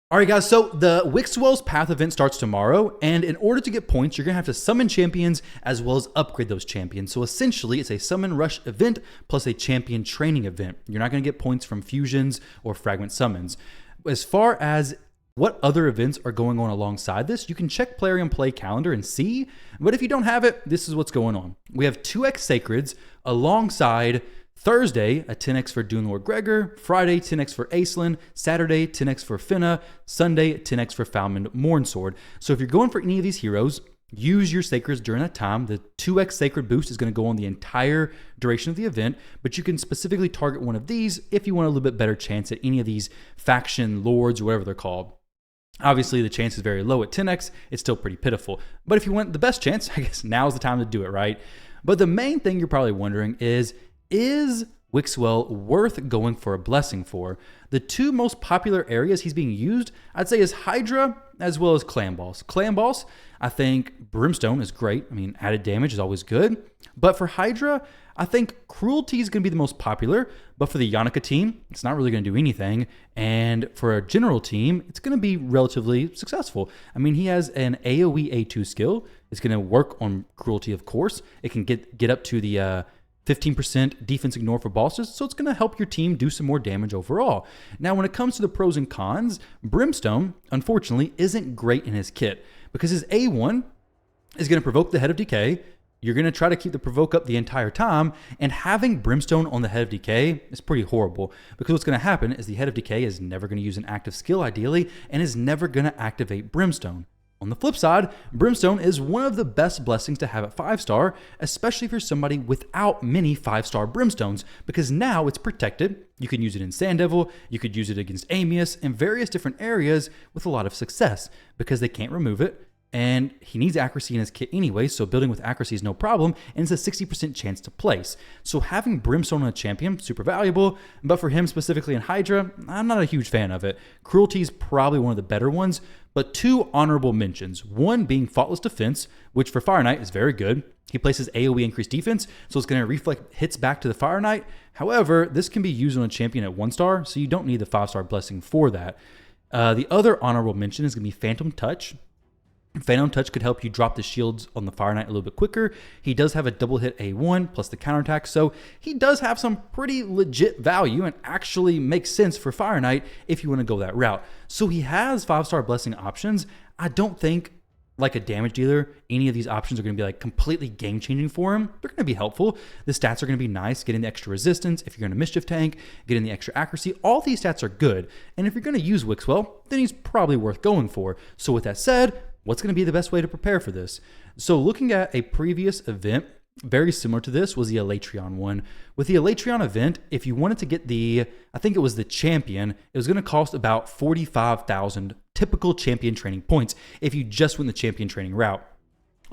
All right, guys, so the WIXWELL's Path event starts tomorrow, and in order to get points, you're going to have to summon champions as well as upgrade those champions. So essentially, it's a summon rush event plus a champion training event. You're not going to get points from fusions or fragment summons. As far as what other events are going on alongside this, you can check Plarium Play calendar and see, but if you don't have it, this is what's going on. We have 2x Sacreds alongside Thursday, a 10x for Dune Lord Gregor, Friday, 10x for Aislinn, Saturday, 10x for Finna, Sunday, 10x for Falmond Mornsword. So if you're going for any of these heroes, use your Sacreds during that time. The 2x Sacred boost is going to go on the entire duration of the event, but you can specifically target one of these if you want a little bit better chance at any of these faction lords or whatever they're called. Obviously, the chance is very low at 10x. It's still pretty pitiful. But if you want the best chance, I guess now's the time to do it, right? But the main thing you're probably wondering is WIXWELL worth going for a blessing for? The two most popular areas he's being used, I'd say, is Hydra as well as Clan Boss. Clan Boss, I think Brimstone is great. I mean, added damage is always good. But for Hydra, I think Cruelty is going to be the most popular. But for the Yannicka team, it's not really going to do anything. And for a general team, it's going to be relatively successful. I mean, he has an AoE A2 skill. It's going to work on Cruelty, of course. It can get up to the 15% defense ignore for bosses, so it's going to help your team do some more damage overall. Now, when it comes to the pros and cons, Brimstone, unfortunately, isn't great in his kit because his A1 is going to provoke the Head of Decay. You're going to try to keep the provoke up the entire time, and having Brimstone on the Head of Decay is pretty horrible because what's going to happen is the Head of Decay is never going to use an active skill, ideally, and is never going to activate Brimstone. On the flip side, Brimstone is one of the best blessings to have at 5-star, especially if you're somebody without many 5-star Brimstones, because now it's protected. You can use it in Sand Devil, you could use it against Amius, and various different areas with a lot of success, because they can't remove it, and he needs accuracy in his kit anyway, so building with accuracy is no problem, and it's a 60% chance to place. So having Brimstone on a champion, super valuable, but for him specifically in Hydra, I'm not a huge fan of it. Cruelty is probably one of the better ones, but two honorable mentions. One being Faultless Defense, which for Fire Knight is very good. He places AoE increased defense, so it's going to reflect hits back to the Fire Knight. However, this can be used on a champion at 1-star, so you don't need the 5-star blessing for that. The other honorable mention is going to be Phantom Touch. Phantom Touch could help you drop the shields on the Fire Knight a little bit quicker. He does have a double hit A1 plus the counterattack, so he does have some pretty legit value and actually makes sense for Fire Knight if you want to go that route. So he has 5-star blessing options. I don't think, like a damage dealer, any of these options are going to be like completely game changing for him. They're going to be helpful. The stats are going to be nice, getting the extra resistance. If you're going to mischief tank, getting the extra accuracy, all these stats are good. And if you're going to use WIXWELL, then he's probably worth going for. So with that said, what's going to be the best way to prepare for this? So looking at a previous event, very similar to this, was the Elatrion one. With the Elatrion event, if you wanted to get I think it was the champion, it was going to cost about 45,000 typical champion training points if you just went the champion training route.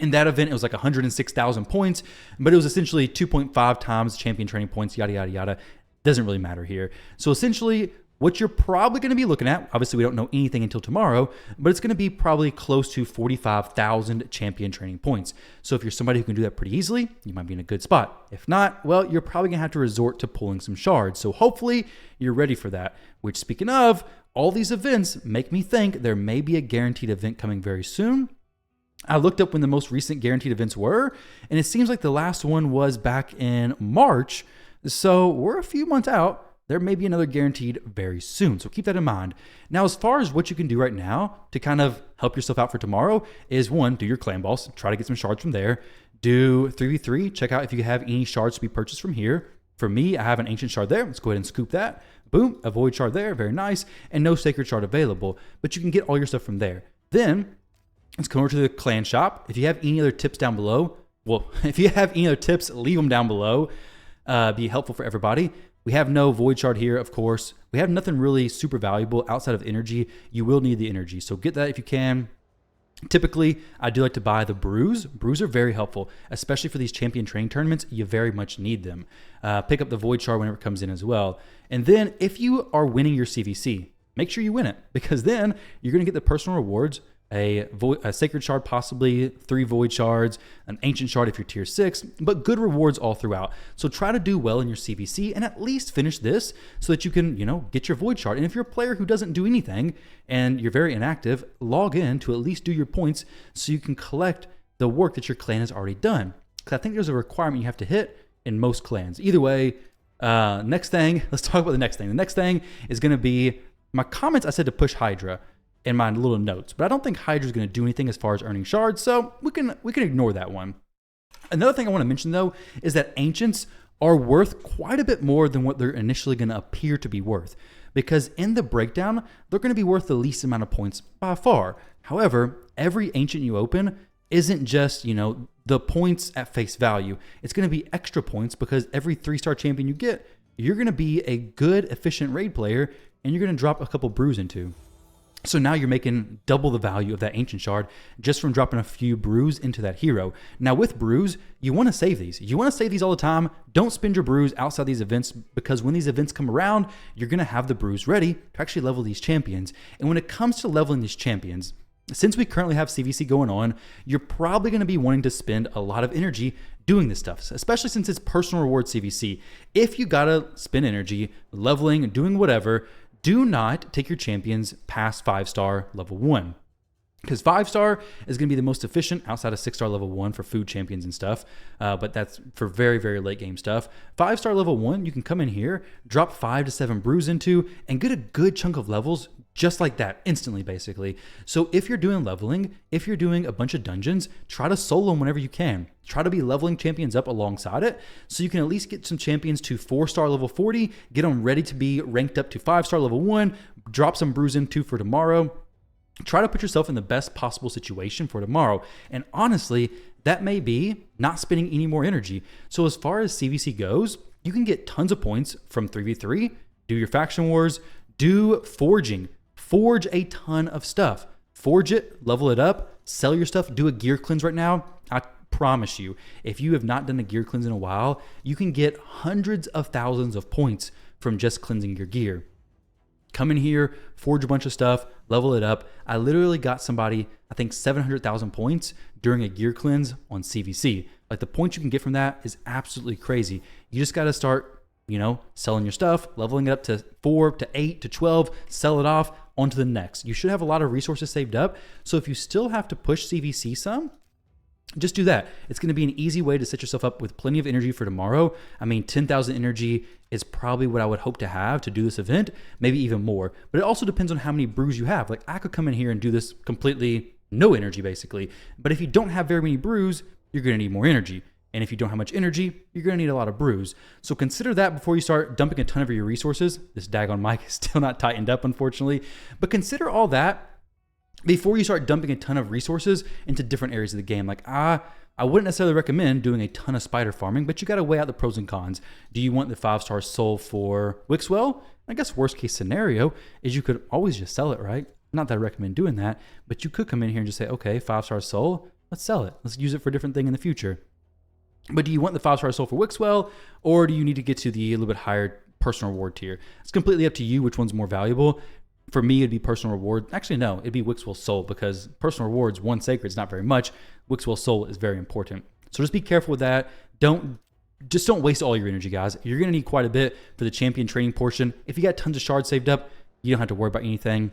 In that event, it was like 106,000 points, but it was essentially 2.5 times champion training points, yada, yada, yada. Doesn't really matter here. So essentially, what you're probably going to be looking at, obviously we don't know anything until tomorrow, but it's going to be probably close to 45,000 champion training points. So if you're somebody who can do that pretty easily, you might be in a good spot. If not, well, you're probably going to have to resort to pulling some shards. So hopefully you're ready for that, which, speaking of, all these events make me think there may be a guaranteed event coming very soon. I looked up when the most recent guaranteed events were, and it seems like the last one was back in March. So we're a few months out. There may be another guaranteed very soon, so keep that in mind. Now, as far as what you can do right now to kind of help yourself out for tomorrow is, one, do your clan boss, try to get some shards from there. Do 3v3, check out if you have any shards to be purchased from here. For me, I have an ancient shard there. Let's go ahead and scoop that. Boom, a void shard there, very nice, and no sacred shard available, but you can get all your stuff from there. Then, let's come over to the clan shop. If you have any other tips down below, well, if you have any other tips, leave them down below. Be helpful for everybody. We have no void shard here, of course. We have nothing really super valuable outside of energy. You will need the energy, so get that if you can. Typically, I do like to buy the brews. Brews are very helpful, especially for these champion training tournaments. You very much need them. Pick up the void shard whenever it comes in as well. And then if you are winning your CVC, make sure you win it, because then you're going to get the personal rewards a Sacred Shard, possibly 3 Void Shards, an Ancient Shard if you're tier 6, but good rewards all throughout. So try to do well in your CVC and at least finish this so that you can, get your Void Shard. And if you're a player who doesn't do anything and you're very inactive, log in to at least do your points so you can collect the work that your clan has already done. Because I think there's a requirement you have to hit in most clans. Either way, next thing, let's talk about the next thing. The next thing is going to be my comments. I said to push Hydra in my little notes, but I don't think Hydra is going to do anything as far as earning shards, so we can ignore that one. Another thing I want to mention though is that Ancients are worth quite a bit more than what they're initially going to appear to be worth, because in the breakdown, they're going to be worth the least amount of points by far. However, every Ancient you open isn't just, the points at face value. It's going to be extra points because every 3-star champion you get, you're going to be a good, efficient raid player and you're going to drop a couple brews into. So now you're making double the value of that Ancient Shard just from dropping a few brews into that hero. Now with brews, you want to save these. You want to save these all the time. Don't spend your brews outside these events, because when these events come around, you're going to have the brews ready to actually level these champions. And when it comes to leveling these champions, since we currently have CVC going on, you're probably going to be wanting to spend a lot of energy doing this stuff, especially since it's personal reward CVC. If you got to spend energy leveling and doing whatever, do not take your champions past 5-star level 1. Because 5-star is going to be the most efficient outside of 6-star level 1 for food champions and stuff. But that's for very, very late game stuff. 5-star level 1, you can come in here, drop 5 to 7 brews into, and get a good chunk of levels just like that, instantly, basically. So if you're doing leveling, if you're doing a bunch of dungeons, try to solo them whenever you can. Try to be leveling champions up alongside it so you can at least get some champions to 4-star level 40, get them ready to be ranked up to 5-star level 1, drop some brews into for tomorrow. Try to put yourself in the best possible situation for tomorrow. And honestly, that may be not spending any more energy. So as far as CVC goes, you can get tons of points from 3v3, do your faction wars, do forging. Forge a ton of stuff. Forge it, level it up, sell your stuff, do a gear cleanse right now. I promise you, if you have not done a gear cleanse in a while, you can get hundreds of thousands of points from just cleansing your gear. Come in here, forge a bunch of stuff, level it up. I literally got somebody, I think 700,000 points during a gear cleanse on CVC. Like the points you can get from that is absolutely crazy. You just got to start, selling your stuff, leveling it up to 4 to 8 to 12, sell it off, on to the next. You should have a lot of resources saved up. So if you still have to push CVC some, just do that. It's going to be an easy way to set yourself up with plenty of energy for tomorrow. I mean, 10,000 energy is probably what I would hope to have to do this event, maybe even more. But it also depends on how many brews you have. Like I could come in here and do this completely no energy, basically. But if you don't have very many brews, you're going to need more energy. And if you don't have much energy, you're going to need a lot of brews. So consider that before you start dumping a ton of your resources. This daggone mic is still not tightened up, unfortunately. But consider all that before you start dumping a ton of resources into different areas of the game. Like, I wouldn't necessarily recommend doing a ton of spider farming, but you got to weigh out the pros and cons. Do you want the 5-star soul for WIXWELL? I guess worst case scenario is you could always just sell it, right? Not that I recommend doing that, but you could come in here and just say, okay, 5-star soul, let's sell it. Let's use it for a different thing in the future. But do you want the 5-star soul for WIXWELL, or do you need to get to the little bit higher personal reward tier? It's completely up to you which one's more valuable. For me, it'd be personal reward. Actually, no, it'd be WIXWELL soul, because personal rewards, 1 sacred is not very much. WIXWELL soul is very important. So just be careful with that. Don't waste all your energy, guys. You're going to need quite a bit for the champion training portion. If you got tons of shards saved up, you don't have to worry about anything.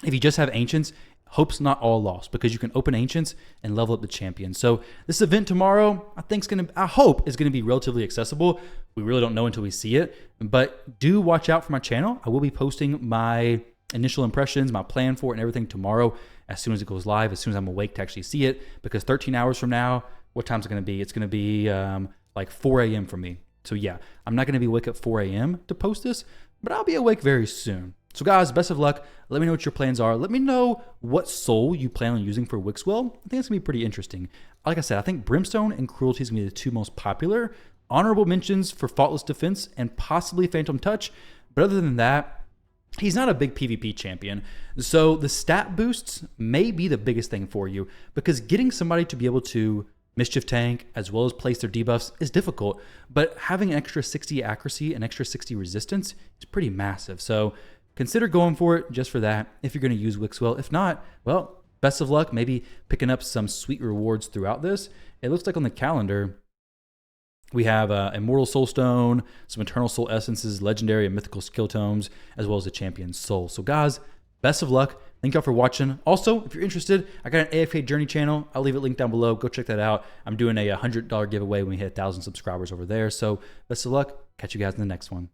If you just have ancients, hope's not all lost, because you can open ancients and level up the champion. So this event tomorrow, I hope is going to be relatively accessible. We really don't know until we see it, but do watch out for my channel. I will be posting my initial impressions, my plan for it and everything tomorrow as soon as it goes live, as soon as I'm awake to actually see it, because 13 hours from now, what time is it going to be? It's going to be like 4 a.m. for me. So yeah, I'm not going to be awake at 4 a.m. to post this, but I'll be awake very soon. So guys, best of luck. Let me know what your plans are. Let me know what soul you plan on using for WIXWELL. I think it's going to be pretty interesting. Like I said, I think Brimstone and Cruelty is going to be the 2 most popular. Honorable mentions for Faultless Defense and possibly Phantom Touch. But other than that, he's not a big PvP champion. So the stat boosts may be the biggest thing for you, because getting somebody to be able to Mischief tank as well as place their debuffs is difficult. But having an extra 60 accuracy and extra 60 resistance is pretty massive. So consider going for it just for that if you're going to use WIXWELL. If not, well, best of luck, maybe picking up some sweet rewards throughout this. It looks like on the calendar, we have Immortal Soul Stone, some Eternal Soul Essences, Legendary and Mythical Skill Tomes, as well as a Champion Soul. So guys, best of luck. Thank y'all for watching. Also, if you're interested, I got an AFK Journey channel. I'll leave it linked down below. Go check that out. I'm doing a $100 giveaway when we hit 1,000 subscribers over there. So best of luck. Catch you guys in the next one.